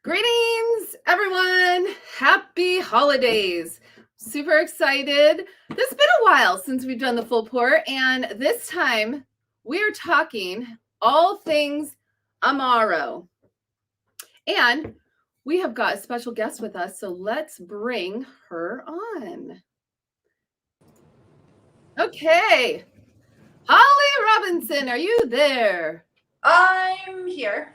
Greetings, everyone. Happy holidays. Super excited. It's been a while since we've done the full pour, and this time we are talking all things Amaro. And we have got a special guest with us, so let's bring her on. Okay. Holly Robinson, are you there? I'm here.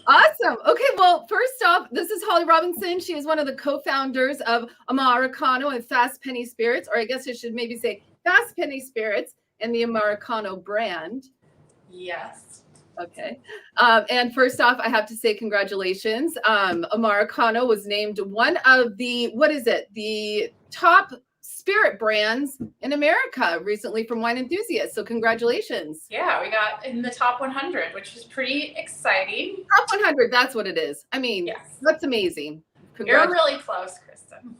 Awesome. Okay, well, first off, this is Holly Robinson. She is one of the co-founders of Amaricano and Fast Penny Spirits, or I guess I should maybe say Fast Penny Spirits and the Amaricano brand. Yes. Okay. And first off, I have to say congratulations. Amaricano was named one of the top spirit brands in America recently from Wine Enthusiast. So congratulations. Yeah, we got in the top 100, which was pretty exciting. Top 100, that's what it is. I mean, yes. That's amazing. You're really close, Kristin.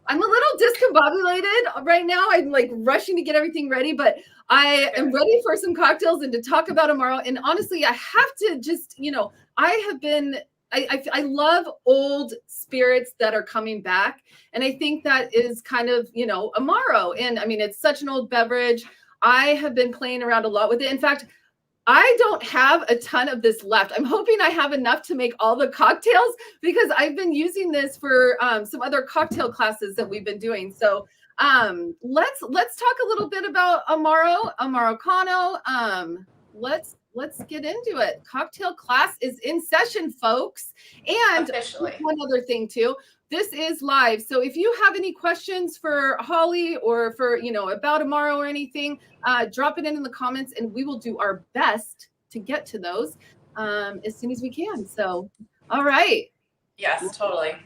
I'm a little discombobulated right now. I'm like rushing to get everything ready, but I am ready for some cocktails and to talk about Amaro. And honestly, I have to just, I love old spirits that are coming back. And I think that is kind of, Amaro. And I mean, it's such an old beverage. I have been playing around a lot with it. In fact, I don't have a ton of this left. I'm hoping I have enough to make all the cocktails because I've been using this for some other cocktail classes that we've been doing. So let's talk a little bit about Amaricano. Let's get into it. Cocktail class is in session, folks. And officially, one other thing too. This is live. So if you have any questions for Holly or for, about Amaro or anything, drop it in the comments and we will do our best to get to those as soon as we can. So, all right. Yes, totally.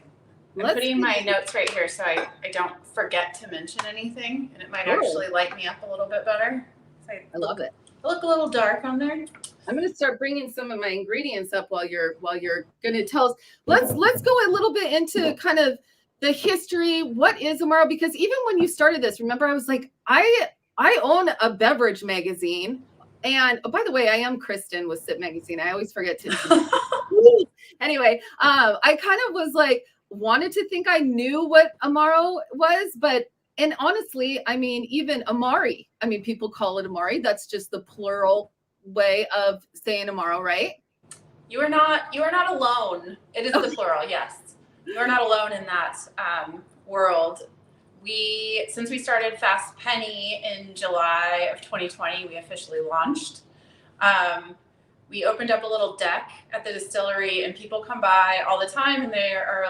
I'm putting my notes right here so I don't forget to mention anything, and it might actually light me up a little bit better. I love it. I look a little dark on there. I'm going to start bringing some of my ingredients up while you're going to tell us. Let's go a little bit into kind of the history. What is Amaro? Because even when you started this, remember, I was like, I own a beverage magazine. And by the way, I am Kristin with Sip Magazine. I always forget to. Anyway, I kind of was like, wanted to think I knew what Amaro was, and honestly, I mean, even Amari, I mean, people call it Amari. That's just the plural way of saying Amaro, right? You are not alone. It is the plural, yes. You are not alone in that world. Since we started Fast Penny in July of 2020, we officially launched. We opened up a little deck at the distillery, and people come by all the time, and they are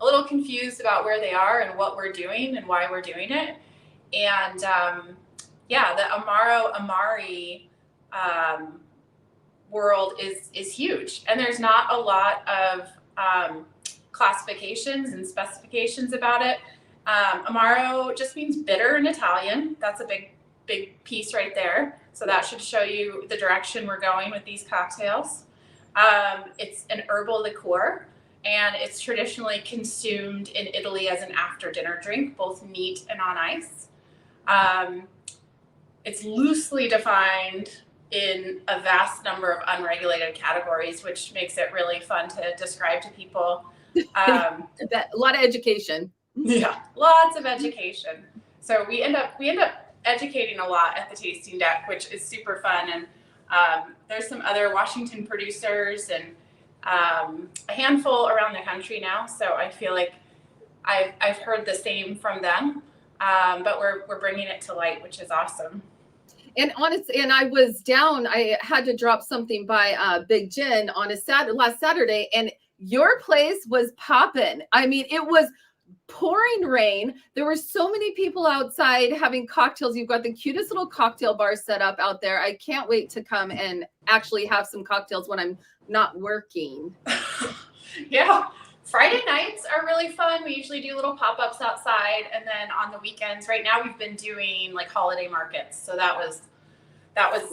a little confused about where they are and what we're doing and why we're doing it. And the Amari world is huge, and there's not a lot of classifications and specifications about it. Amaro just means bitter in Italian. That's a big piece right there. So that should show you the direction we're going with these cocktails. It's an herbal liqueur, and it's traditionally consumed in Italy as an after dinner drink, both neat and on ice. It's loosely defined in a vast number of unregulated categories, which makes it really fun to describe to people. A lot of education. Yeah, lots of education. So we end up educating a lot at the tasting deck, which is super fun. And there's some other Washington producers and a handful around the country now. So I feel like I've heard the same from them, but we're bringing it to light, which is awesome. And honestly, and I was down, I had to drop something by Big Gin on last Saturday, and your place was popping. I mean, it was pouring rain. There were so many people outside having cocktails. You've got the cutest little cocktail bar set up out there. I can't wait to come and actually have some cocktails when I'm not working. Yeah. Friday nights are really fun. We usually do little pop-ups outside, and then on the weekends, right now we've been doing like holiday markets. So that was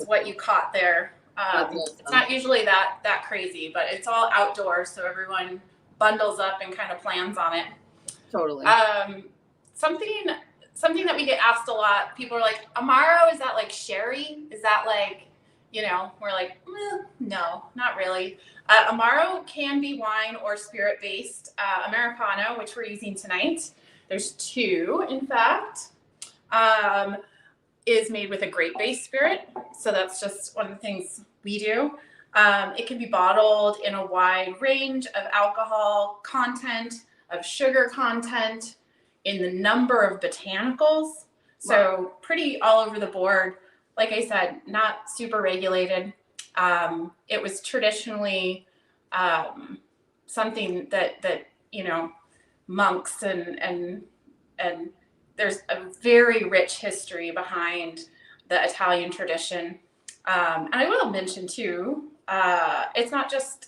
what you caught there. It's not usually that crazy, but it's all outdoors, so everyone bundles up and kind of plans on it. Totally. Something that we get asked a lot. People are like, Amaro, is that like sherry? Is that like you know, we're like, no, not really. Amaro can be wine or spirit based. Amaricano, which we're using tonight, there's two, in fact, is made with a grape based spirit. So that's just one of the things we do. It can be bottled in a wide range of alcohol content, of sugar content, in the number of botanicals. So pretty all over the board. Like I said, not super regulated. It was traditionally something that you know, monks and there's a very rich history behind the Italian tradition. And I will mention too, it's not just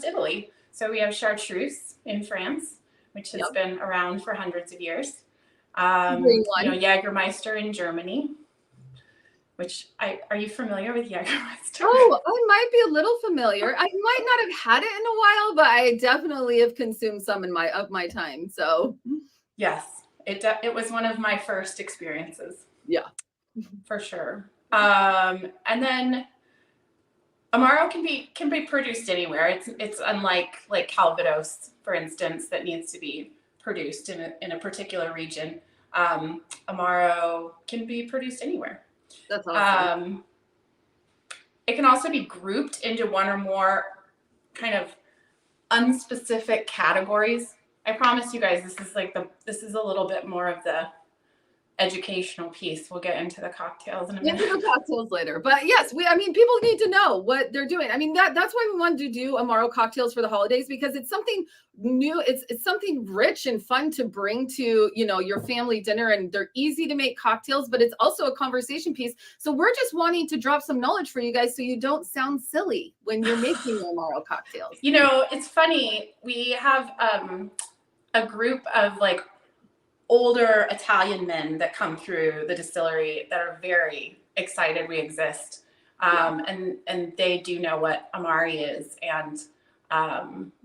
Italy. So we have chartreuse in France, which has been around for hundreds of years. You know, Jägermeister in Germany, which are you familiar with Jägermeister? Oh, I might be a little familiar. I might not have had it in a while, but I definitely have consumed some in my time. So yes, it was one of my first experiences. Yeah, for sure. And then Amaro can be produced anywhere. It's unlike like Calvados, for instance, that needs to be produced in a particular region. Amaro can be produced anywhere. That's awesome. It can also be grouped into one or more kind of unspecific categories. I promise you guys, this is a little bit more of the educational piece. We'll get into the cocktails in a minute. Into the cocktails later, but yes, people need to know what they're doing. I mean, that's why we wanted to do Amaro cocktails for the holidays, because it's something new. It's something rich and fun to bring to, you know, your family dinner, and they're easy to make cocktails, but it's also a conversation piece. So we're just wanting to drop some knowledge for you guys so you don't sound silly when you're making Amaro cocktails. You know, it's funny. We have a group of like older Italian men that come through the distillery that are very excited we exist. And they do know what Amari is. And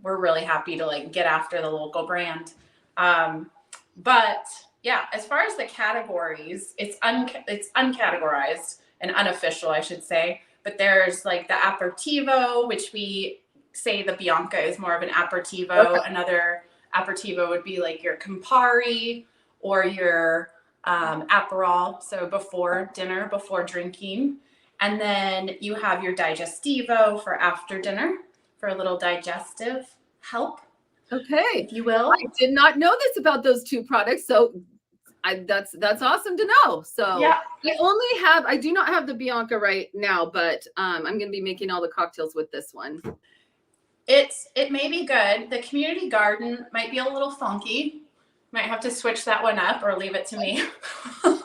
we're really happy to like get after the local brand. But yeah, as far as the categories, it's uncategorized and unofficial, I should say. But there's like the aperitivo, which we say the Bianca is more of an aperitivo. Okay. Another aperitivo would be like your Campari or your Aperol, so before dinner, before drinking. And then you have your digestivo for after dinner, for a little digestive help. Okay. If you will. I did not know this about those two products, so that's awesome to know. So yeah. I do not have the Bianca right now, but I'm going to be making all the cocktails with this one. It may be good. The community garden might be a little funky. Might have to switch that one up or leave it to me. I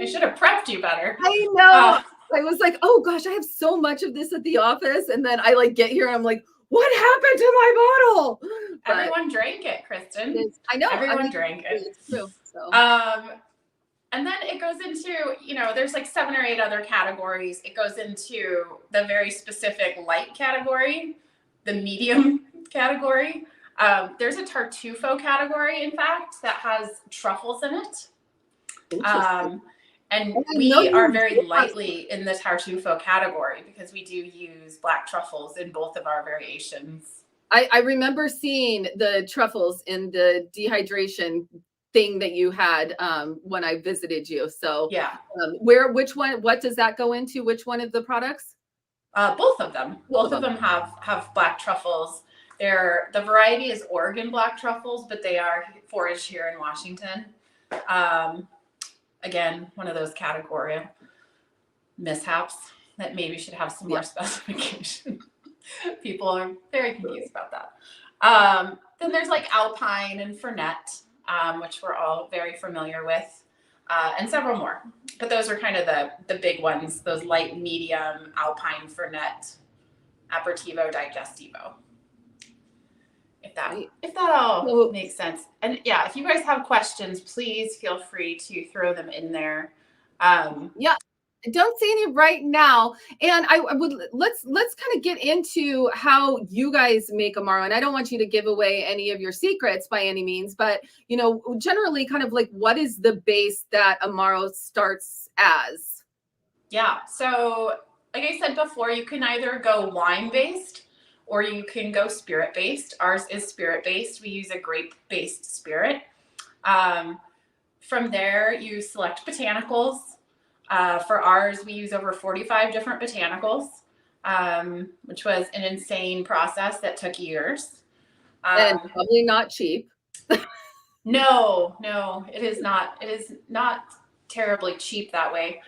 should have prepped you better. I know. I was like, oh gosh, I have so much of this at the office. And then I like get here and I'm like, what happened to my bottle? But everyone drank it, Kristin. I know. Everyone drank it. It's true. So. And then it goes into, you know, there's like 7 or 8 other categories. It goes into the very specific light category, the medium category. There's a Tartufo category, in fact, that has truffles in it. And we are very lightly in the Tartufo category because we do use black truffles in both of our variations. I remember seeing the truffles in the dehydration thing that you had when I visited you. So yeah, which one? What does that go into? Which one of the products? Both of them. Both of them have black truffles. The variety is Oregon black truffles, but they are foraged here in Washington. Again, one of those category mishaps that maybe should have some more specification. People are very confused about that. Then there's like Alpine and Fernet, which we're all very familiar with, and several more. But those are kind of the big ones, those light, medium, Alpine, Fernet, Aperitivo, Digestivo. If that all makes sense. And yeah, if you guys have questions, please feel free to throw them in there. Yeah, I don't see any right now. And I would let's kind of get into how you guys make Amaro. And I don't want you to give away any of your secrets by any means, but you know, generally kind of like what is the base that Amaro starts as? Yeah. So, like I said before, you can either go wine-based or you can go spirit-based. Ours is spirit-based. We use a grape-based spirit. From there, you select botanicals. For ours, we use over 45 different botanicals, which was an insane process that took years. And probably not cheap. No, it is not. It is not terribly cheap that way.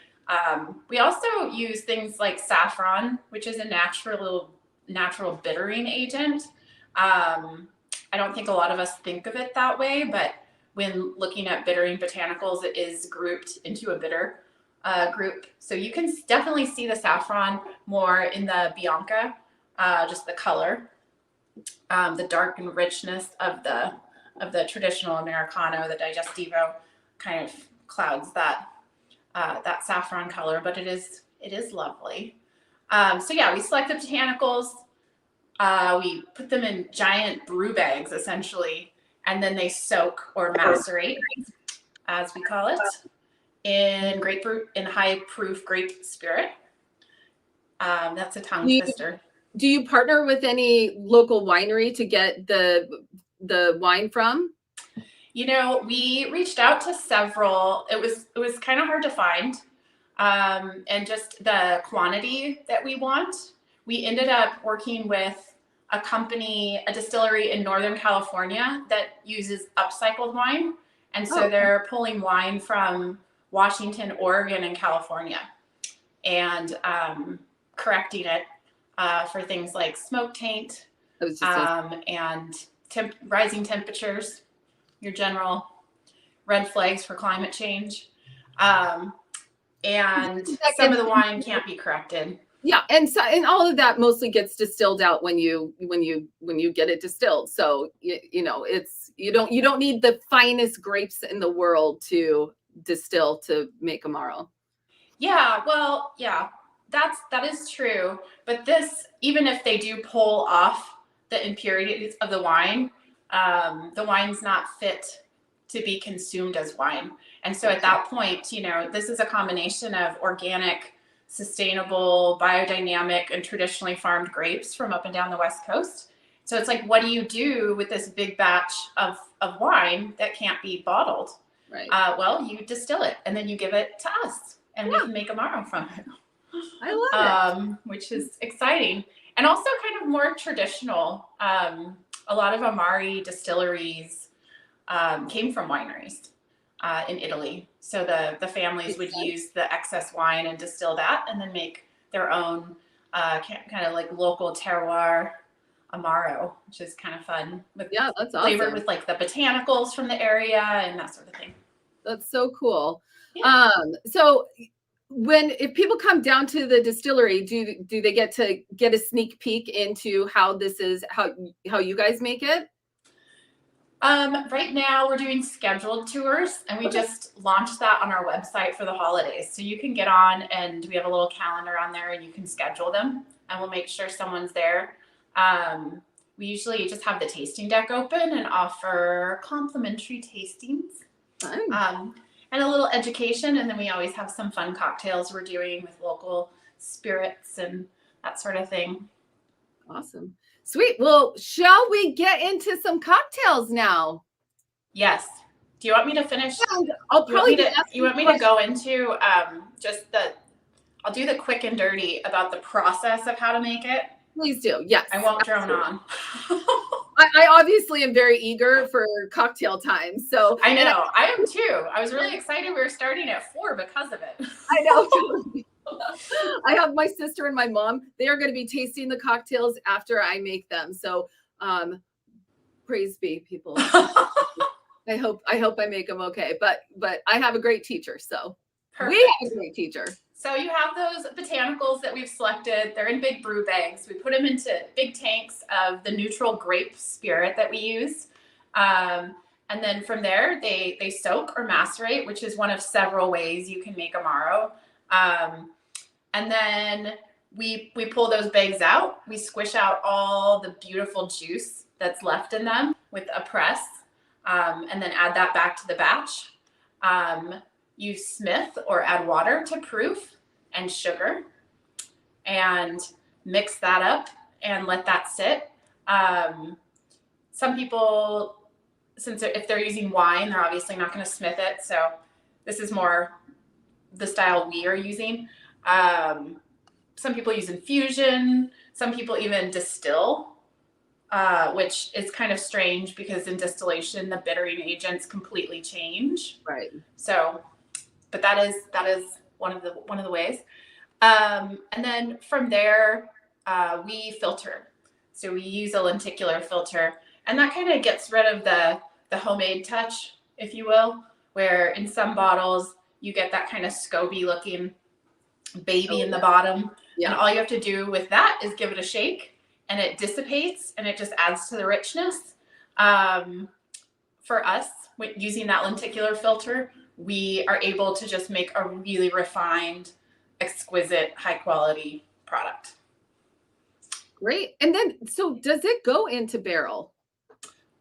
We also use things like saffron, which is a natural bittering agent. I don't think a lot of us think of it that way, but when looking at bittering botanicals, it is grouped into a bitter group. So you can definitely see the saffron more in the Bianca, just the color, the dark and richness of the traditional Americano. The Digestivo kind of clouds that saffron color, but it is lovely. So yeah, we select the botanicals. We put them in giant brew bags, essentially, and then they soak or macerate, as we call it, in high proof grape spirit. That's a tongue twister. Do you partner with any local winery to get the wine from? You know, we reached out to several. It was kind of hard to find, and just the quantity that we want. We ended up working with a distillery in Northern California that uses upcycled wine. And so they're pulling wine from Washington, Oregon, and California and correcting it for things like smoke taint and rising temperatures, your general red flags for climate change. And some of the wine can't be corrected. Yeah, and all of that mostly gets distilled out when you get it distilled. So you know, it's you don't need the finest grapes in the world to distill to make Amaro. Yeah, well, yeah, that is true. But this, even if they do pull off the impurities of the wine's not fit to be consumed as wine. And so at that point, you know, this is a combination of organic, sustainable, biodynamic, and traditionally farmed grapes from up and down the West Coast. So it's like, what do you do with this big batch of wine that can't be bottled? Right. Well, you distill it and then you give it to us, and we can make Amaro from it. I love it. Which is exciting. And also kind of more traditional. A lot of Amari distilleries came from wineries in Italy. So the families would use the excess wine and distill that and then make their own kind of like local terroir Amaro, which is kind of fun. Yeah, that's awesome. Flavored with like the botanicals from the area and that sort of thing. That's so cool. Yeah. So if people come down to the distillery, do they get to get a sneak peek into how you guys make it? Right now we're doing scheduled tours, and we just launched that on our website for the holidays. So you can get on, and we have a little calendar on there, and you can schedule them, and we'll make sure someone's there. We usually just have the tasting deck open and offer complimentary tastings. And a little education, and then we always have some fun cocktails we're doing with local spirits and that sort of thing. Awesome. Sweet. Well, shall we get into some cocktails now? Yes. Do you want me to finish? Yeah, I'll probably you want me to go into I'll do the quick and dirty about the process of how to make it? Please do. Yes. I won't drone on. I obviously am very eager for cocktail time. So I know. I am too. I was really excited we were starting at 4 because of it. I know. I have my sister and my mom. They are going to be tasting the cocktails after I make them. So praise be, people. I hope I make them okay. But I have a great teacher. So Perfect. We have a great teacher. So you have those botanicals that we've selected. They're in big brew bags. We put them into big tanks of the neutral grape spirit that we use. And then from there, they soak or macerate, which is one of several ways you can make Amaro. And then we pull those bags out. We squish out all the beautiful juice that's left in them with a press, and then add that back to the batch. You smith or add water to proof, and sugar, and mix that up and let that sit. Some people, if they're using wine, they're obviously not going to smith it. So this is more the style we are using. Some people use infusion. Some people even distill, which is kind of strange because in distillation, the bittering agents completely change. Right. So, but that is one of the ways. And then from there, we filter. So we use a lenticular filter, and that kind of gets rid of the homemade touch, if you will, where in some bottles you get that kind of scoby looking baby in the bottom. Yeah. And all you have to do with that is give it a shake, and it dissipates, and it just adds to the richness. For us, using that lenticular filter, we are able to just make a really refined, exquisite, high quality product. Great. And then, so does it go into barrel?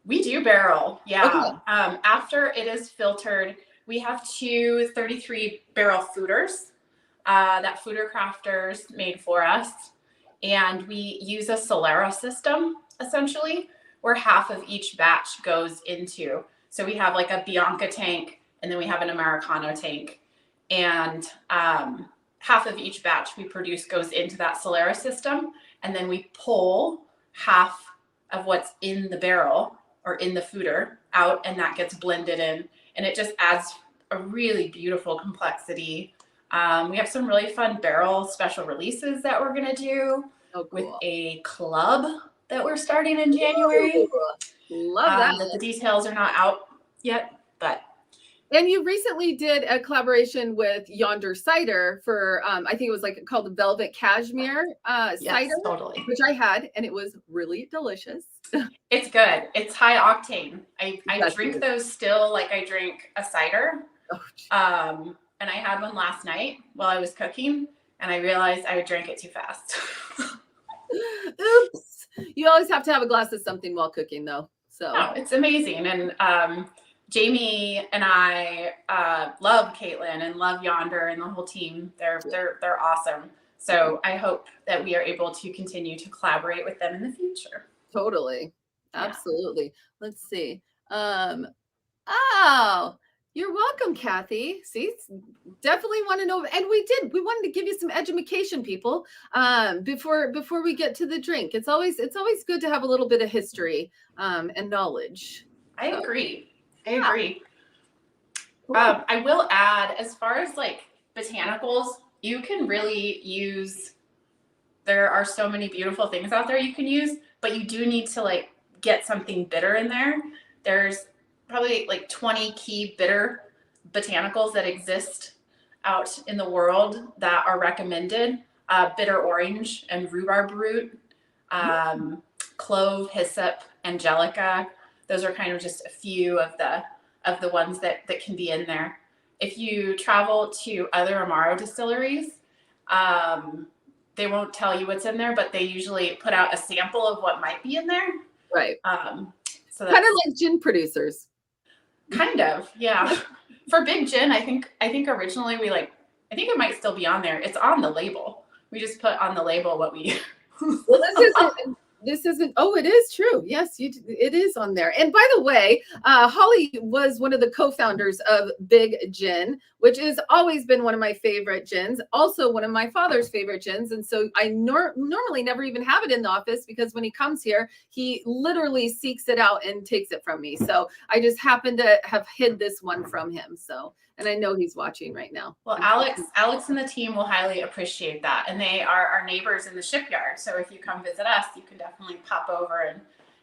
We do barrel, yeah. Okay. After it is filtered, we have two 33 barrel foeders that foeder crafters made for us. And we use a Solera system, essentially, where half of each batch goes into. So we have like a Bianca tank, and then we have an Amaricano tank. And half of each batch we produce goes into that Solera system. And then we pull half of what's in the barrel or in the foeder out, and that gets blended in. And it just adds a really beautiful complexity. We have some really fun barrel special releases that we're going to do with a club that we're starting in January. Ooh, love that. The details are not out yet, but. And you recently did a collaboration with Yonder Cider for, I think it was like called the Velvet Cashmere cider, totally. Which I had, and it was really delicious. It's good. It's high octane. I drink those still like I drink a cider. Oh, and I had one last night while I was cooking, and I realized I drank it too fast. Oops. You always have to have a glass of something while cooking, though. So no, it's amazing. And Jamie and I love Caitlin and love Yonder and the whole team. They're awesome. So I hope that we are able to continue to collaborate with them in the future. Totally. Absolutely. Yeah. Let's see. Oh, you're welcome, Kathy. See, definitely want to know. And we wanted to give you some education, people, before we get to the drink. It's always good to have a little bit of history and knowledge. I agree. Cool. I will add, as far as like botanicals, you can really use, there are so many beautiful things out there you can use, but you do need to like get something bitter in there. There's probably like 20 key bitter botanicals that exist out in the world that are recommended. Bitter orange and rhubarb root, clove, hyssop, angelica. Those are kind of just a few of the ones that can be in there. If you travel to other Amaro distilleries, they won't tell you what's in there, but they usually put out a sample of what might be in there. Right. So kind of like gin producers. Kind of, yeah. For Big Gin, I think originally I think it might still be on there. It's on the label. We just put on the label what we. Well, this isn't. Oh, it is true. Yes, it is on there. And by the way, Holly was one of the co-founders of Big Gin, which has always been one of my favorite gins. Also, one of my father's favorite gins. And so I normally never even have it in the office because when he comes here, he literally seeks it out and takes it from me. So I just happened to have hid this one from him. So, and I know he's watching right now. Well, Alex and the team will highly appreciate that. And they are our neighbors in the shipyard. So if you come visit us, you can definitely pop over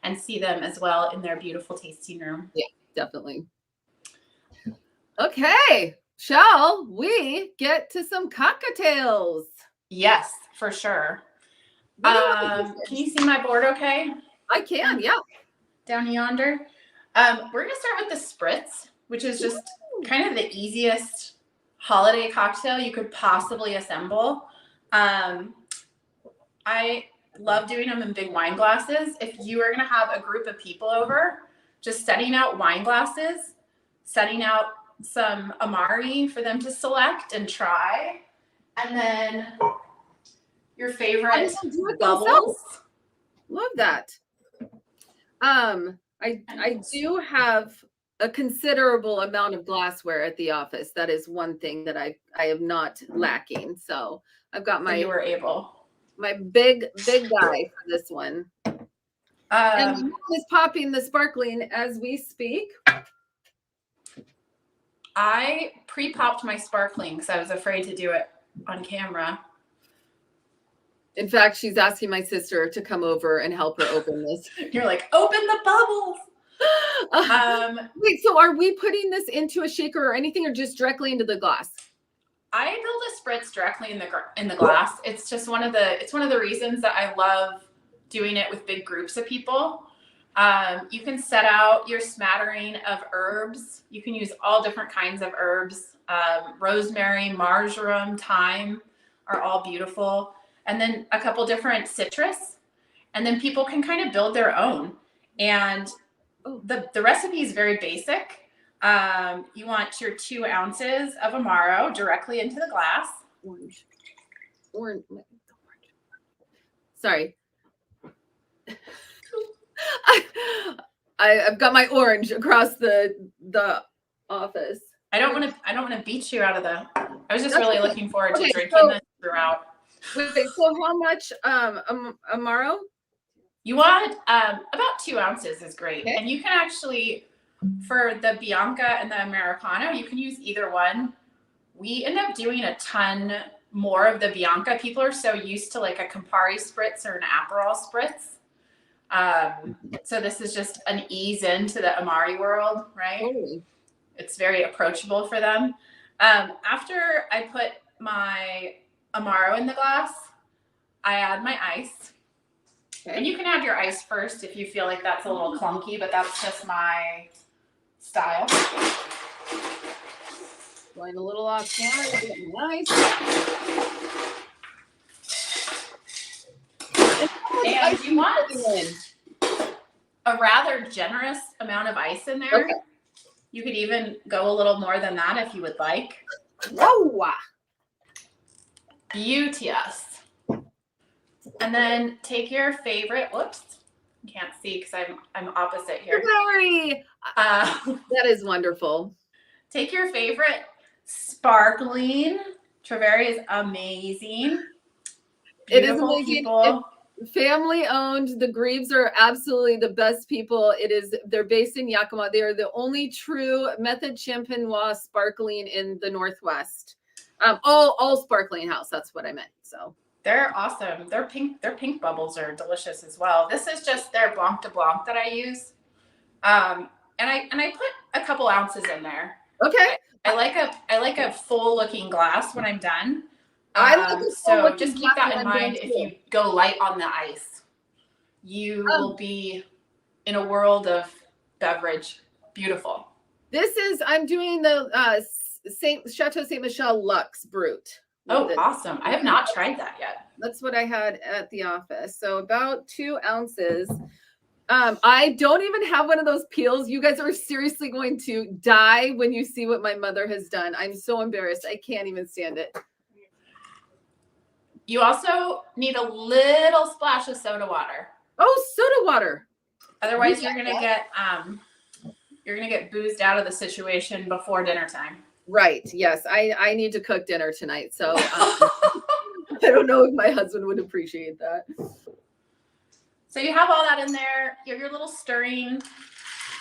and see them as well in their beautiful tasting room. Yeah, definitely. Okay. Shall we get to some cocktails? Yes, for sure. Can you see my board okay? I can, yeah. Down yonder. We're going to start with the spritz, which is just kind of the easiest holiday cocktail you could possibly assemble. I love doing them in big wine glasses. If you are going to have a group of people over, just setting out wine glasses, setting out some Amari for them to select and try, And then your I favorite didn't do it bubbles. themselves. Love that. I do have a considerable amount of glassware at the office. That is one thing that I am not lacking. So I've got So you were able. my big guy for this one. And mom is popping the sparkling as we speak. I pre-popped my sparkling because I was afraid to do it on camera. In fact, she's asking my sister to come over and help her open this. You're like, open the bubbles. Wait, so are we putting this into a shaker or anything, or just directly into the glass? I build a spritz directly in the glass. It's just one of the reasons that I love doing it with big groups of people. You can set out your smattering of herbs. You can use all different kinds of herbs. Rosemary, marjoram, thyme are all beautiful. And then a couple different citrus. And then people can kind of build their own. And the recipe is very basic. You want your 2 ounces of Amaro directly into the glass. Orange. Sorry. I've got my orange across the office. I don't want to beat you out of the. I was just really looking forward to drinking this throughout. Wait, so how much Amaro? You want about 2 ounces is great. Okay. And you can actually, for the Bianca and the Americano, you can use either one. We end up doing a ton more of the Bianca. People are so used to like a Campari spritz or an Aperol spritz. So this is just an ease into the Amari world, right? Totally. It's very approachable for them. After I put my Amaro in the glass, I add my ice. Okay. And you can add your ice first if you feel like that's a little clunky, but that's just my style. Going a little off camera, getting nice. And you want a rather generous amount of ice in there. Okay. You could even go a little more than that if you would like. Whoa! Beauteous. And then take your favorite. Whoops, you can't see because I'm opposite here. Very. That is wonderful. Take your favorite sparkling. Trevery is amazing. Beautiful It is amazing. people. Family owned. The Greaves are absolutely the best people. They're based in Yakima. They are the only true Method Champenois sparkling in the Northwest. All sparkling house. That's what I meant. So they're awesome. Their pink bubbles are delicious as well. This is just their Blanc de Blanc that I use. And I put a couple ounces in there. Okay. I like a full looking glass when I'm done. So just keep that in mind. If you go light on the ice, you will be in a world of beverage. Beautiful. I'm doing the Chateau Saint Michelle Luxe Brut. Oh, awesome. I have not tried that yet. That's what I had at the office. So about 2 ounces. I don't even have one of those peels. You guys are seriously going to die when you see what my mother has done. I'm so embarrassed. I can't even stand it. You also need a little splash of soda water. Oh, soda water. Otherwise, you're gonna get boozed out of the situation before dinner time. Right. Yes. I need to cook dinner tonight. So I don't know if my husband would appreciate that. So you have all that in there. You have your little stirring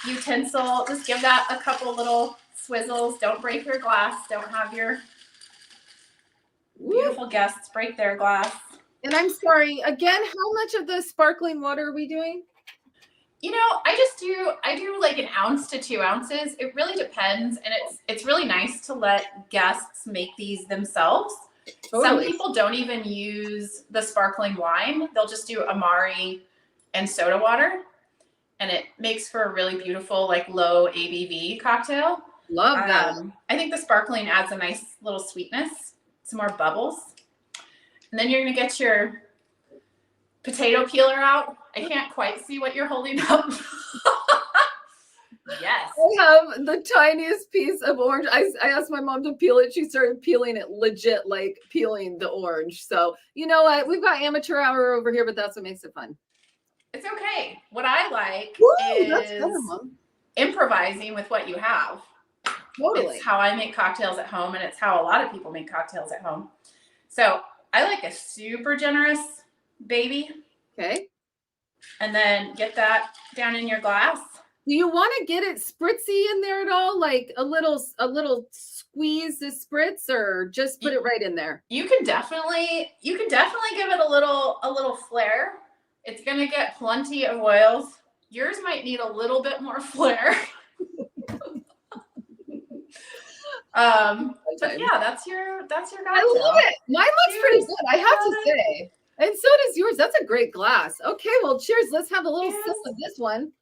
utensil. Just give that a couple little swizzles. Don't break your glass. Don't have your beautiful guests break their glass. And I'm sorry, again, how much of the sparkling water are we doing? You know, I do like 1 ounce to 2 ounces. It really depends. And it's really nice to let guests make these themselves. Totally. Some people don't even use the sparkling wine. They'll just do Amari and soda water. And it makes for a really beautiful, like low ABV cocktail. Love that. I think the sparkling adds a nice little sweetness, some more bubbles. And then you're going to get your potato peeler out. I can't quite see what you're holding up. Yes. I have the tiniest piece of orange. I asked my mom to peel it. She started peeling it legit, like peeling the orange. So you know what? We've got amateur hour over here, but that's what makes it fun. It's okay. What I like That's better, is Mom. improvising with what you have. Totally. It's how I make cocktails at home, and it's how a lot of people make cocktails at home. So I like a super generous baby. Okay. And then get that down in your glass. Do you want to get it spritzy in there at all? Like a little squeeze the spritz, or just put it right in there? You can definitely give it a little flair. It's gonna get plenty of oils. Yours might need a little bit more flair. But yeah, that's your cocktail. I love it. Mine looks pretty good, I have to say. And so does yours. That's a great glass. Okay, well, cheers. Let's have a little sip of this one.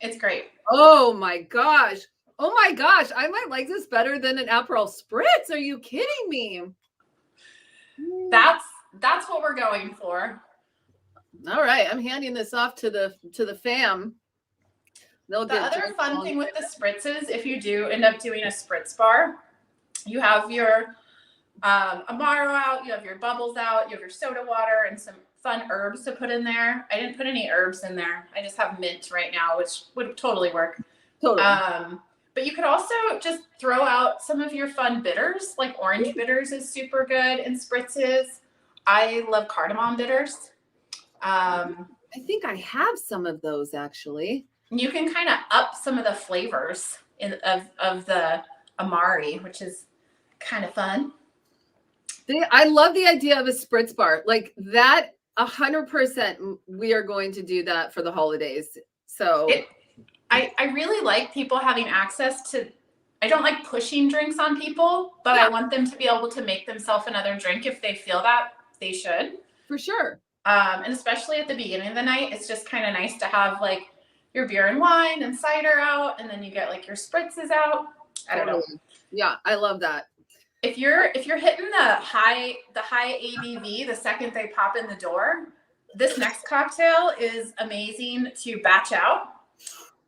It's great. Oh my gosh. Oh my gosh. I might like this better than an Aperol Spritz. Are you kidding me? That's what we're going for. All right. I'm handing this off to the fam. The other fun thing with the spritzes, if you do end up doing a spritz bar, you have your Amaro out, you have your bubbles out, you have your soda water and some fun herbs to put in there. I didn't put any herbs in there. I just have mint right now, which would totally work. Totally. But you could also just throw out some of your fun bitters, like orange bitters is super good in spritzes. I love cardamom bitters. I think I have some of those actually. You can kind of up some of the flavors of the Amari, which is kind of fun. I love the idea of a spritz bar like that. 100%. We are going to do that for the holidays. So I really like people having access to. I don't like pushing drinks on people, but I want them to be able to make themselves another drink if they feel that they should. For sure. And especially at the beginning of the night, it's just kind of nice to have like your beer and wine and cider out, and then you get like your spritzes out. I don't know. Yeah, I love that. If you're hitting the high ABV the second they pop in the door, this next cocktail is amazing to batch out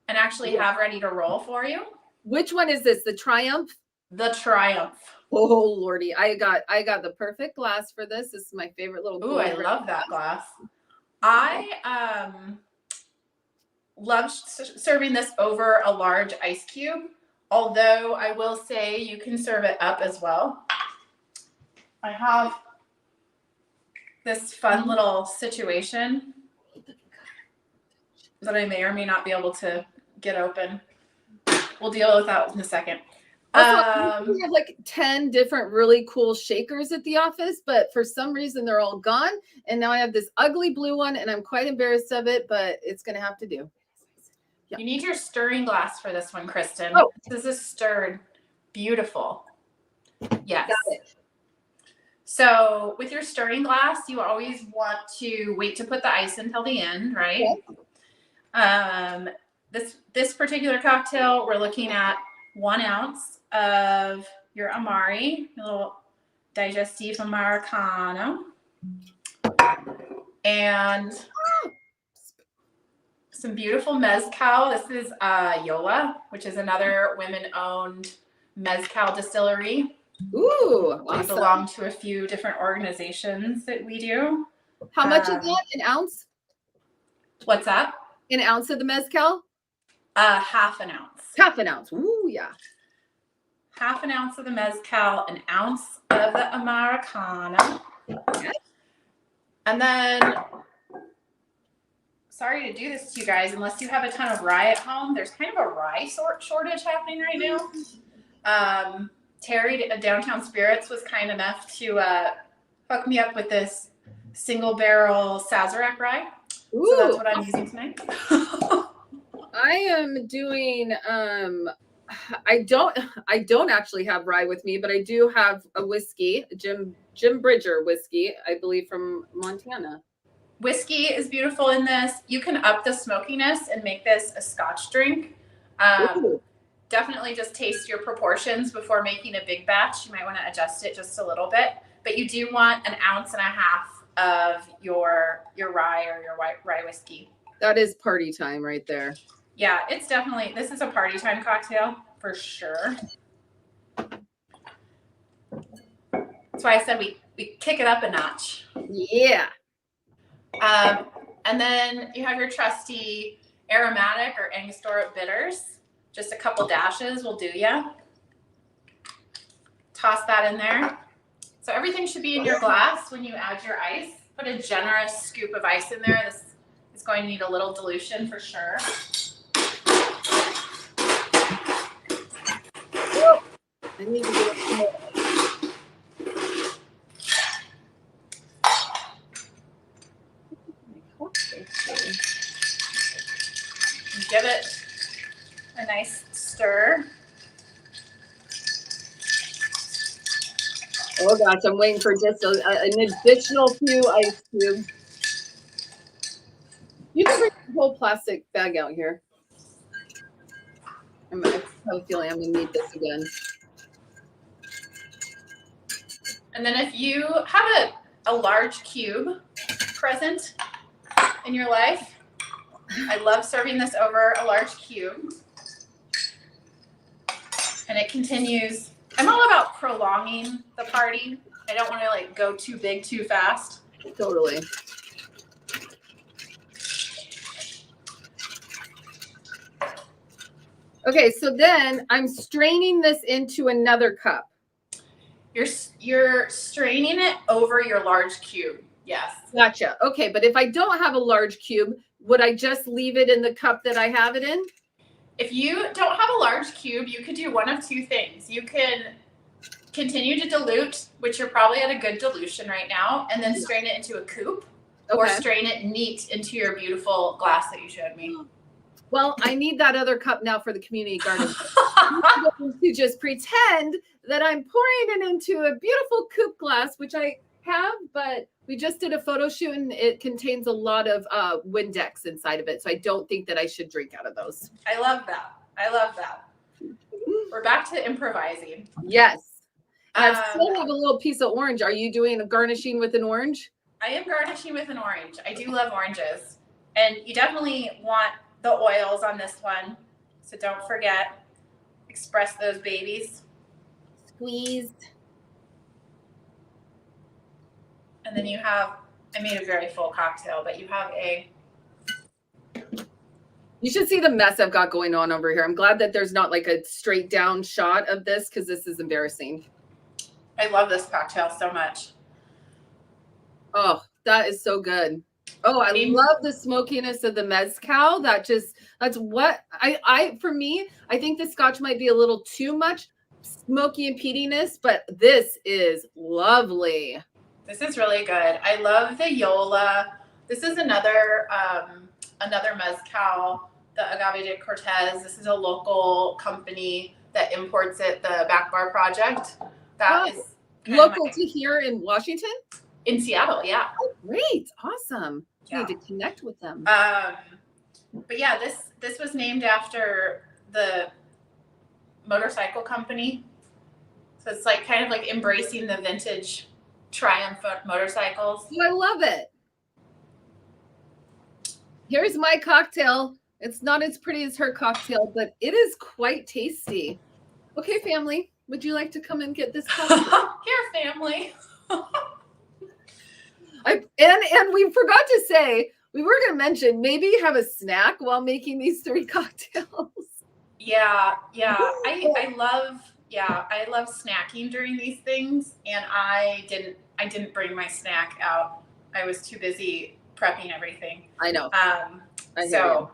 and actually have ready to roll for you. Which one is this? The Triumph? The Triumph. Oh Lordy, I got the perfect glass for this. This is my favorite little. Ooh, I love that glass. I love serving this over a large ice cube. Although I will say you can serve it up as well. I have this fun little situation that I may or may not be able to get open. We'll deal with that in a second. Also, we have like 10 different really cool shakers at the office, but for some reason they're all gone. And now I have this ugly blue one and I'm quite embarrassed of it, but it's going to have to do. You need your stirring glass for this one, Kristin. Oh. This is stirred. Beautiful. Yes. Got it. So with your stirring glass, you always want to wait to put the ice until the end, right? Okay. This particular cocktail, we're looking at 1 ounce of your Amari, your little digestive Amaricano. And some beautiful Mezcal. This is Yola, which is another women-owned Mezcal distillery. Ooh, awesome. We belong to a few different organizations that we do. How much is that? An ounce? What's that? An ounce of the Mezcal? Half an ounce. Half an ounce. Ooh, yeah. Half an ounce of the Mezcal, an ounce of the Amaricano. Okay. And then, sorry to do this to you guys, unless you have a ton of rye at home, there's kind of a rye shortage happening right now. Terry at Downtown Spirits was kind enough to hook me up with this single barrel Sazerac rye. Ooh, so that's what I'm using tonight. I am doing I don't actually have rye with me, but I do have a whiskey, Jim Bridger whiskey, I believe from Montana. Whiskey is beautiful in this. You can up the smokiness and make this a Scotch drink. Definitely just taste your proportions before making a big batch. You might want to adjust it just a little bit, but you do want 1.5 ounces of your rye or your rye whiskey. That is party time right there. Yeah, it's definitely, this is a party time cocktail for sure. That's why I said we kick it up a notch. Yeah. And then you have your trusty aromatic or Angostura bitters. Just a couple dashes will do ya. Toss that in there. So everything should be in your glass when you add your ice. Put a generous scoop of ice in there. This is going to need a little dilution for sure. I need to get some more. Give it a nice stir. Oh gosh, I'm waiting for just an additional few ice cubes. You can bring the whole plastic bag out here. I have a feeling I'm gonna need this again. And then if you have a large cube present in your life, I love serving this over a large cube. And it continues. I'm all about prolonging the party. I don't want to like go too big too fast. Totally. Okay, so then I'm straining this into another cup. You're straining it over your large cube. Yes. Gotcha. Okay, but if I don't have a large cube, would I just leave it in the cup that I have it in? If you don't have a large cube, you could do one of two things. You can continue to dilute, which you're probably at a good dilution right now, and then strain it into a coupe, or strain it neat into your beautiful glass that you showed me. Well, I need that other cup now for the community garden. To just pretend that I'm pouring it into a beautiful coupe glass, which I have, but we just did a photo shoot and it contains a lot of Windex inside of it. So I don't think that I should drink out of those. I love that. I love that. We're back to improvising. Yes. I still have a little piece of orange. Are you doing a garnishing with an orange? I am garnishing with an orange. I do love oranges. And you definitely want the oils on this one. So don't forget, express those babies. Squeezed. And then you have, I made a very full cocktail, but you have a. You should see the mess I've got going on over here. I'm glad that there's not like a straight down shot of this because this is embarrassing. I love this cocktail so much. Oh, that is so good. Oh, I love the smokiness of the mezcal. That's what for me, I think the scotch might be a little too much smoky and peatiness, but this is lovely. This is really good. I love the Yola. This is another mezcal, the Agave de Cortez. This is a local company that imports it, the Back Bar Project. That is local to here in Washington? In Seattle, yeah. Oh, great. Awesome. Yeah. Need to connect with them. But yeah, this was named after the motorcycle company. So it's like kind of like embracing the vintage Triumph motorcycles. Oh, I love it. Here's my cocktail. It's not as pretty as her cocktail, but it is quite tasty. Okay, family, would you like to come and get this cocktail? Here, family. And we forgot to say, we were going to mention maybe have a snack while making these 3 cocktails. Yeah. I love snacking during these things, and I didn't bring my snack out. I was too busy prepping everything. I know. So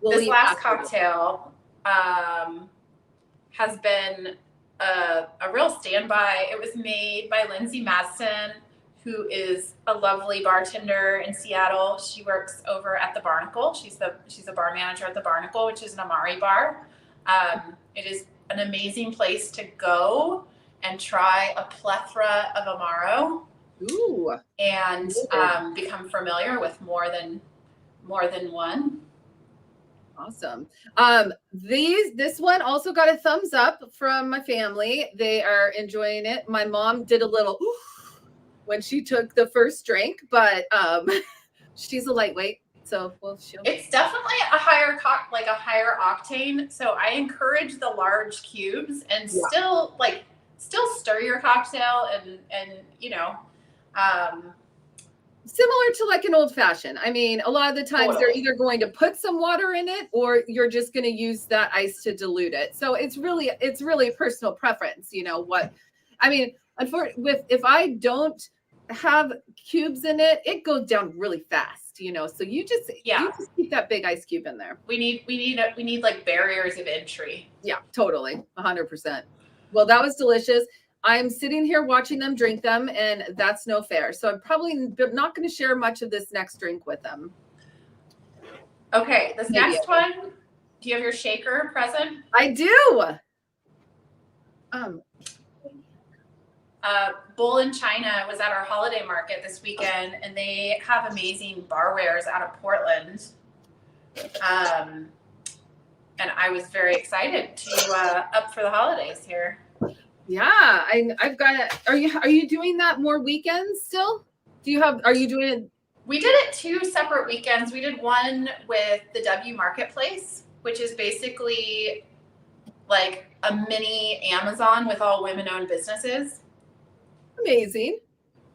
this last cocktail has been a real standby. It was made by Lindsay Madsen, who is a lovely bartender in Seattle. She works over at the Barnacle. She's a bar manager at the Barnacle, which is an Amari bar. It is an amazing place to go and try a plethora of Amaro. Ooh. And become familiar with more than one. Awesome. This one also got a thumbs up from my family. They are enjoying it. My mom did a little when she took the first drink, but she's a lightweight. So we'll show. It's definitely a higher octane. So I encourage the large cubes and still stir your cocktail and similar to like an old fashioned. I mean, a lot of the times they're either going to put some water in it or you're just going to use that ice to dilute it. So it's really personal preference. You know what? I mean, unfortunately, if I don't have cubes in it, it goes down really fast. You know, so you just keep that big ice cube in there. We need like barriers of entry. Yeah, totally, 100%. Well, that was delicious. I'm sitting here watching them drink them, and that's no fair. So I'm probably not going to share much of this next drink with them. Okay, this next one, do you have your shaker present? I do. Bull in China was at our holiday market this weekend, and they have amazing barwares out of Portland. And I was very excited to up for the holidays here. Yeah, I've got it. Are you doing that more weekends still? Are you doing it? We did it 2 separate weekends. We did one with the W Marketplace, which is basically like a mini Amazon with all women-owned businesses. Amazing.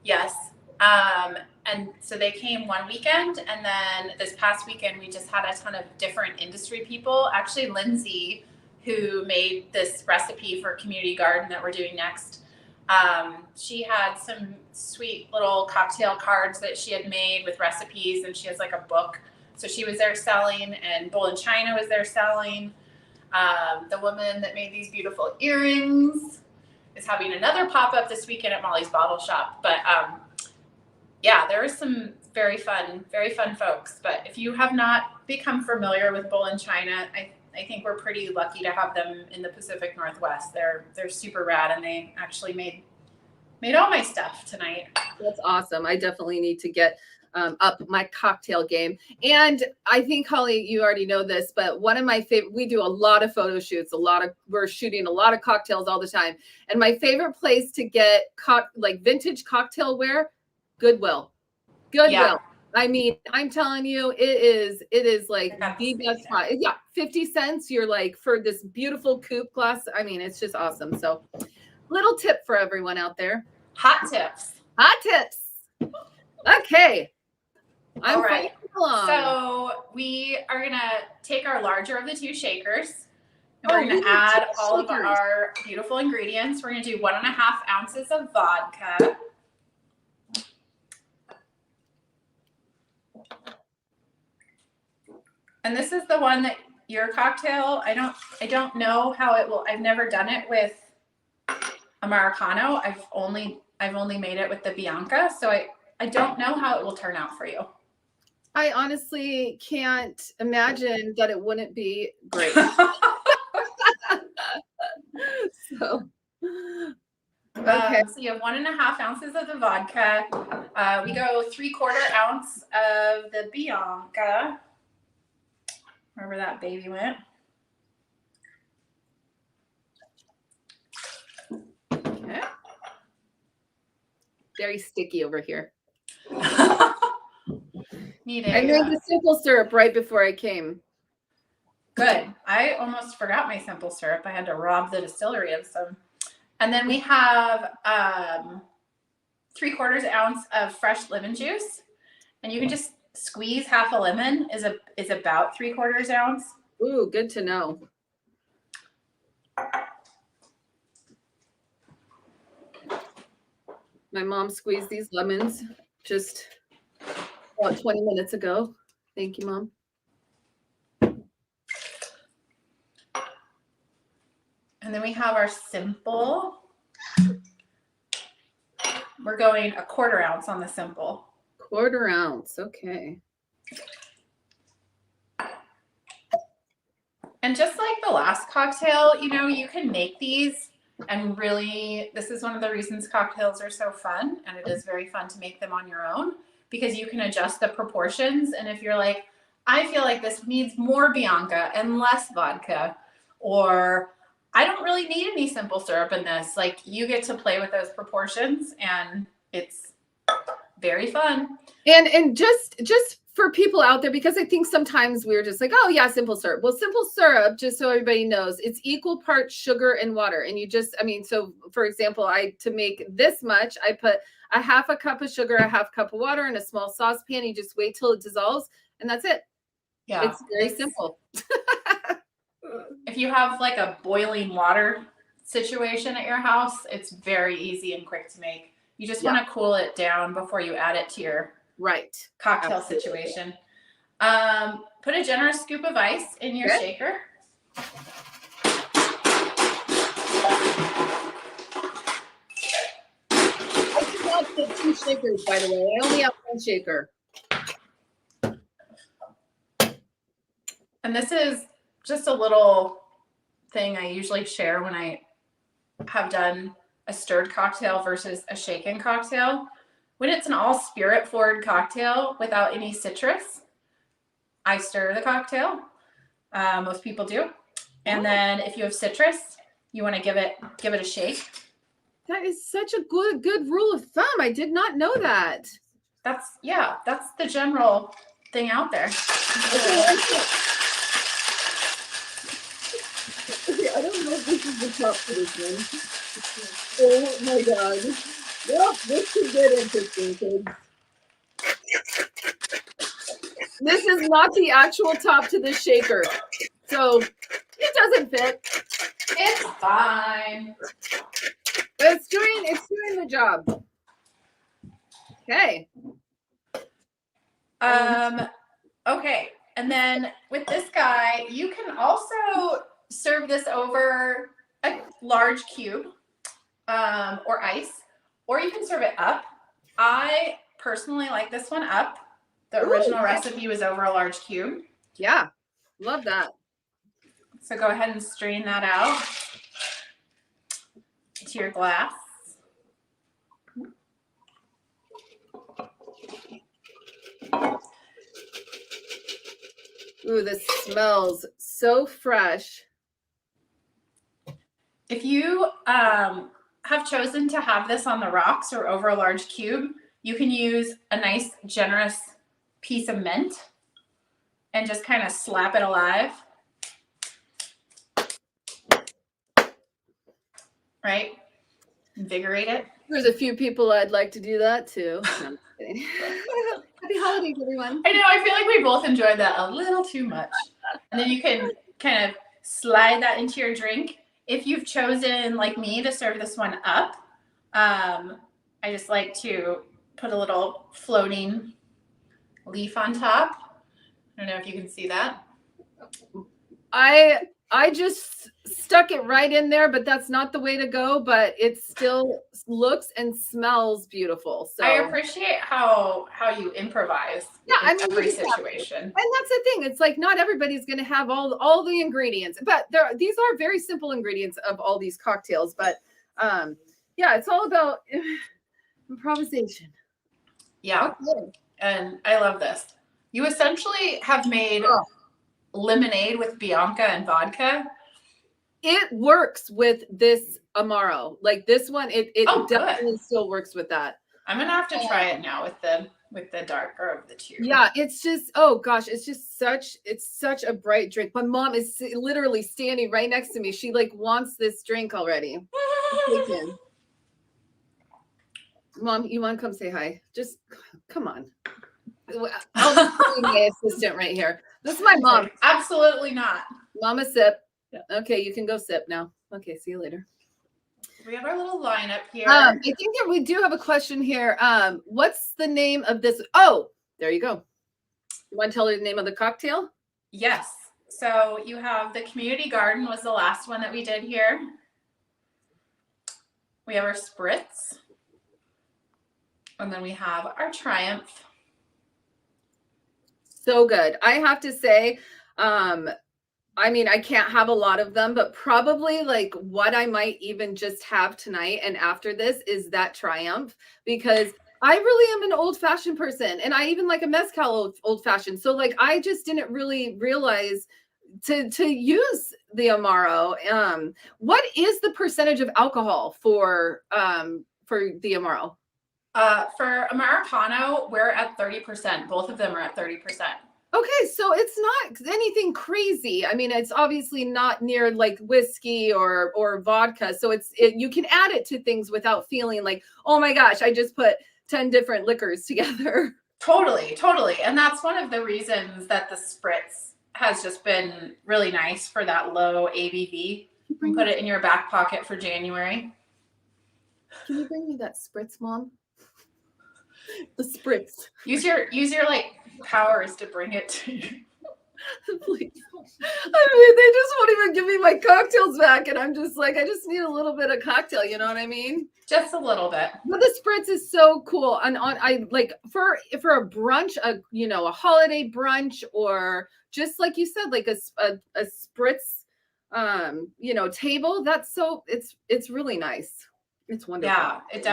Yes. And so they came one weekend, and then this past weekend we just had a ton of different industry people. Actually, Lindsay, who made this recipe for community garden that we're doing next, she had some sweet little cocktail cards that she had made with recipes, and she has like a book. So she was there selling, and Bull in China was there selling. The woman that made these beautiful earrings is having another pop-up this weekend at Molly's Bottle Shop. But yeah, there are some very fun folks. But if you have not become familiar with Bull in China, I think we're pretty lucky to have them in the Pacific Northwest. They're super rad, and they actually made all my stuff tonight. That's awesome. I definitely need to get up my cocktail game. And I think, Holly, you already know this, but one of my favorite, we do a lot of photo shoots, we're shooting a lot of cocktails all the time. And my favorite place to get like vintage cocktail wear, Goodwill. Yeah. I mean, I'm telling you, it is like the best spot. Yeah, 50 cents. You're like, for this beautiful coupe glass. I mean, it's just awesome. So little tip for everyone out there. Hot tips. Okay. All right. So we are going to take our larger of the 2 shakers, and we're going to add all of our beautiful ingredients. We're going to do 1.5 ounces of vodka. And this is the one that your cocktail, I don't know how it will. I've never done it with Amaricano. I've only made it with the Bianca, so I don't know how it will turn out for you. I honestly can't imagine that it wouldn't be great. So okay. So you have 1.5 ounces of the vodka. We go 3/4 ounce of the Bianca. Wherever that baby went. Okay. Very sticky over here. I made the simple syrup right before I came. Good. I almost forgot my simple syrup. I had to rob the distillery of some. And then we have 3/4 ounce of fresh lemon juice, and you can just squeeze half a lemon is about 3/4 ounce. Ooh, good to know. My mom squeezed these lemons just about 20 minutes ago. Thank you, Mom. And then we have our simple. We're going 1/4 ounce on the simple. 1/4 ounce. Okay. And just like the last cocktail, you can make these, and really, this is one of the reasons cocktails are so fun, and it is very fun to make them on your own, because you can adjust the proportions. And if you're like, I feel like this needs more Bianca and less vodka, or I don't really need any simple syrup in this, like, you get to play with those proportions, and it's very fun. And just for people out there, because I think sometimes we're just like, oh yeah, simple syrup. Well, simple syrup, just so everybody knows, it's equal parts sugar and water. And you just, I mean, so for example, to make this much, I put a half a cup of sugar, a half cup of water in a small saucepan. You just wait till it dissolves, and that's it. Yeah. It's very simple. If you have like a boiling water situation at your house, it's very easy and quick to make. You just want to cool it down before you add it to your cocktail situation. Put a generous scoop of ice in your shaker. I do not put 2 shakers, by the way. I only have 1 shaker. And this is just a little thing I usually share when I have done a stirred cocktail versus a shaken cocktail. When it's an all spirit forward cocktail without any citrus, I stir the cocktail. Most people do. And then if you have citrus, you want to give it a shake. That is such a good rule of thumb. I did not know that. That's the general thing out there. Okay, I don't know if this is the top for this one. Oh my god. Well, this could get interesting, kids. This is not the actual top to the shaker. So it doesn't fit. It's fine. But it's doing the job. Okay. Okay. And then with this guy, you can also serve this over a large cube or ice, or you can serve it up. I personally like this one up. The original recipe was over a large cube. Yeah, love that. So go ahead and strain that out to your glass. Ooh, this smells so fresh. If you have chosen to have this on the rocks or over a large cube, you can use a nice generous piece of mint and just kind of slap it alive. Right? Invigorate it. There's a few people I'd like to do that too. No, I'm kidding. Happy holidays, everyone. I know, I feel like we both enjoyed that a little too much. And then you can kind of slide that into your drink. If you've chosen, like me, to serve this one up, I just like to put a little floating leaf on top. I don't know if you can see that. I just stuck it right in there, but that's not the way to go. But it still looks and smells beautiful. So I appreciate how you improvise. Yeah, I mean, every situation. And that's the thing. It's like not everybody's going to have all the ingredients, but these are very simple ingredients of all these cocktails. But yeah, it's all about improvisation. Yeah, okay. And I love this. You essentially have made lemonade with Bianca and vodka. It works with this Amaro. Like this one, it definitely still works with that. I'm gonna have to try it now with the darker of the two. Yeah, it's just, oh gosh, it's such a bright drink. My mom is literally standing right next to me. She like wants this drink already. Mom, you want to come say hi? Just come on. I'll be my assistant right here. This is my mom. Absolutely not. Mama sip. Okay, you can go sip now. Okay, see you later. We have our little lineup here. I think that we do have a question here. What's the name of this? Oh, there you go. You want to tell her the name of the cocktail? Yes. So you have the Community Garden was the last one that we did here. We have our Spritz. And then we have our Triumph. So good. I have to say, I mean, I can't have a lot of them, but probably like what I might even just have tonight and after this is that Triumph, because I really am an old-fashioned person, and I even like a Mezcal old-fashioned. So like I just didn't really realize to use the Amaro. What is the percentage of alcohol for the Amaro? For Amaricano, we're at 30%. Both of them are at 30%. Okay, so it's not anything crazy. I mean, it's obviously not near like whiskey or vodka. So you can add it to things without feeling like, oh my gosh, I just put 10 different liquors together. Totally, totally. And that's one of the reasons that the spritz has just been really nice for that low ABV. You can put it in your back pocket for January. Can you bring me that spritz, Mom? The spritz. Use your like powers to bring it to you. Please. I mean, they just won't even give me my cocktails back, and I'm just like, I just need a little bit of cocktail. You know what I mean? Just a little bit. But the spritz is so cool, and I like for a brunch, a holiday brunch, or just like you said, like a spritz, table. That's so it's really nice. It's wonderful. Yeah, it's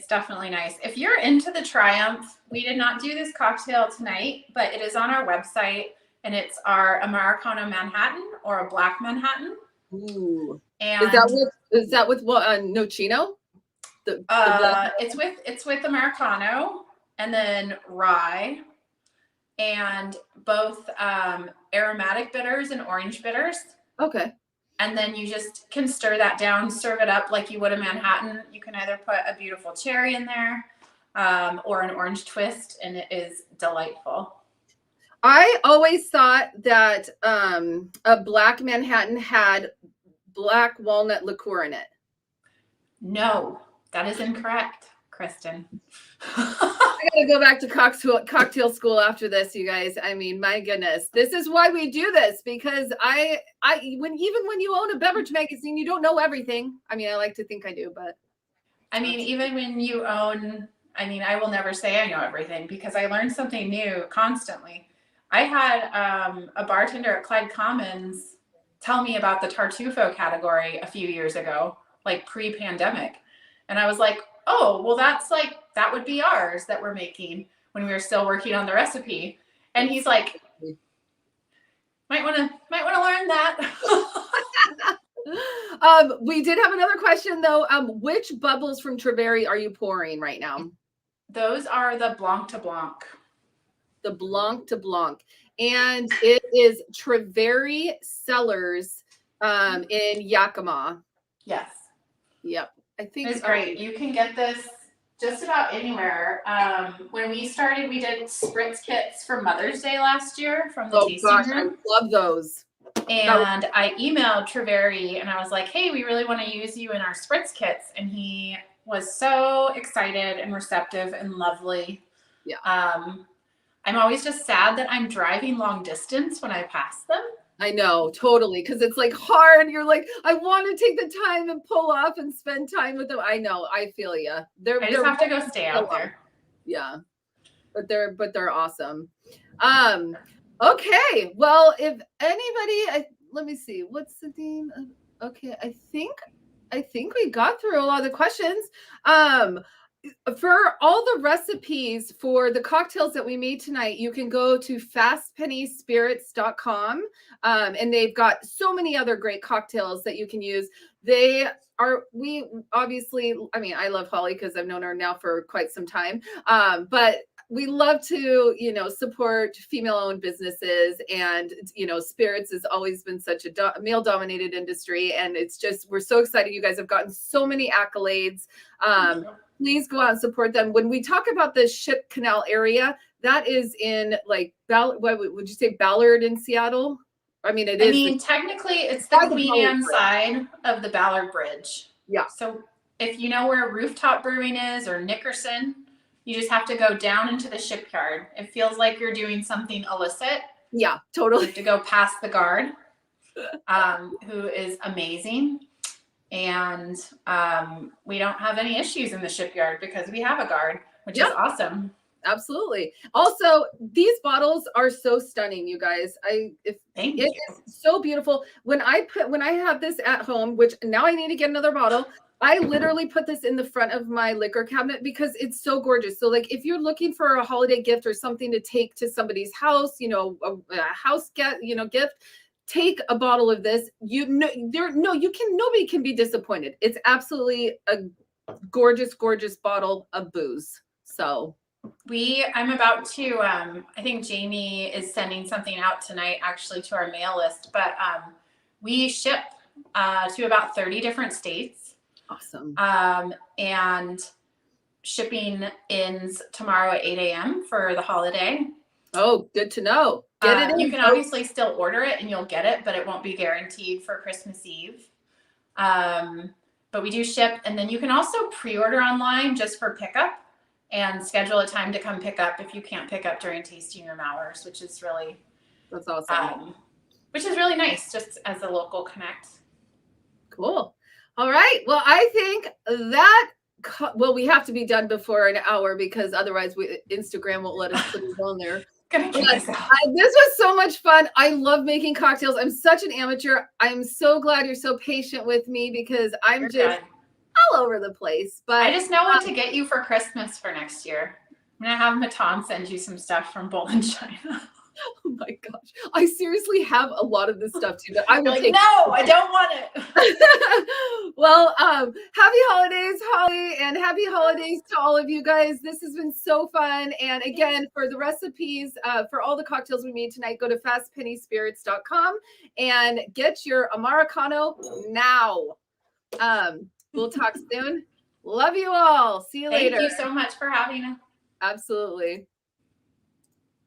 definitely nice. If you're into the Triumph, we did not do this cocktail tonight, but it is on our website, and it's our Amaricano Manhattan or a Black Manhattan. Ooh. And is that with what Nocino? It's with Amaricano and then rye and both aromatic bitters and orange bitters. Okay. And then you just can stir that down, serve it up like you would a Manhattan. You can either put a beautiful cherry in there or an orange twist, and it is delightful. I always thought that a Black Manhattan had black walnut liqueur in it. No, that is incorrect, Kristin. I gotta go back to cocktail school after this, you guys. I mean, my goodness, this is why we do this, because when you own a beverage magazine, you don't know everything. I mean, I like to think I do, but I mean, even when you own, I will never say I know everything because I learn something new constantly. I had a bartender at Clyde Commons tell me about the Tartufo category a few years ago, like pre-pandemic. And I was like, oh, well, that would be ours that we're making when we were still working on the recipe. And he's like, might want to learn that. We did have another question though. Which bubbles from Trevery are you pouring right now? Those are the Blanc de Blanc. The Blanc de Blanc. And it is Trevery Cellars in Yakima. Yes. Yep. I think it's great. You can get this just about anywhere. When we started, we did spritz kits for Mother's Day last year from the tasting room. I love those. And I emailed Trevery and I was like, hey, we really want to use you in our spritz kits. And he was so excited and receptive and lovely. Yeah. I'm always just sad that I'm driving long distance when I pass them. I know, totally, because it's like hard. You're like, I want to take the time and pull off and spend time with them. I know, I feel you. I just have to go stay out there. Yeah, but they're awesome. Okay, well, if anybody, let me see, what's the theme? Okay, I think we got through a lot of the questions. For all the recipes for the cocktails that we made tonight, you can go to fastpennyspirits.com. And they've got so many other great cocktails that you can use. I love Holly because I've known her now for quite some time. But we love to, support female-owned businesses, and, spirits has always been such a male-dominated industry. And it's just, we're so excited. You guys have gotten so many accolades. Please go out and support them. When we talk about the Ship Canal area, that is in like, what would you say, Ballard in Seattle? I mean, technically it's the Queen Anne side of the Ballard Bridge. Yeah. So if you know where Rooftop Brewing is or Nickerson, you just have to go down into the shipyard. It feels like you're doing something illicit. Yeah, totally. You have to go past the guard, who is amazing. And we don't have any issues in the shipyard because we have a guard, which is awesome. Absolutely. Also, these bottles are so stunning, you guys. Thank you. Is so beautiful. When I have this at home, which now I need to get another bottle, I literally put this in the front of my liquor cabinet because it's so gorgeous. So like if you're looking for a holiday gift or something to take to somebody's house, a house gift, take a bottle of this. Nobody can be disappointed. It's absolutely gorgeous, gorgeous bottle of booze. So I'm about to, I think Jamie is sending something out tonight actually to our mail list, but we ship to about 30 different states. awesome. And shipping ends tomorrow at 8 a.m. for the holiday. Oh, good to know. Get it in. You can obviously still order it and you'll get it, but it won't be guaranteed for Christmas Eve. But we do ship, and then you can also pre-order online just for pickup and schedule a time to come pick up if you can't pick up during tasting room hours, which is really that's awesome. Which is really nice, just as a local connect. Cool. All right. Well, I think that we have to be done before an hour because otherwise Instagram won't let us put it on there. This was so much fun. I love making cocktails. I'm such an amateur. I'm so glad you're so patient with me because I'm just all over the place. But I just know what to get you for Christmas for next year. I'm gonna have Matan send you some stuff from Bowl China. Oh my gosh. I seriously have a lot of this stuff too, but I will take no, I don't want it. Well, happy holidays, Holly, and happy holidays to all of you guys. This has been so fun. And again, for the recipes, for all the cocktails we made tonight, go to fastpennyspirits.com and get your Amaricano now. We'll talk soon. Love you all. See you later. Thank you so much for having us. Absolutely.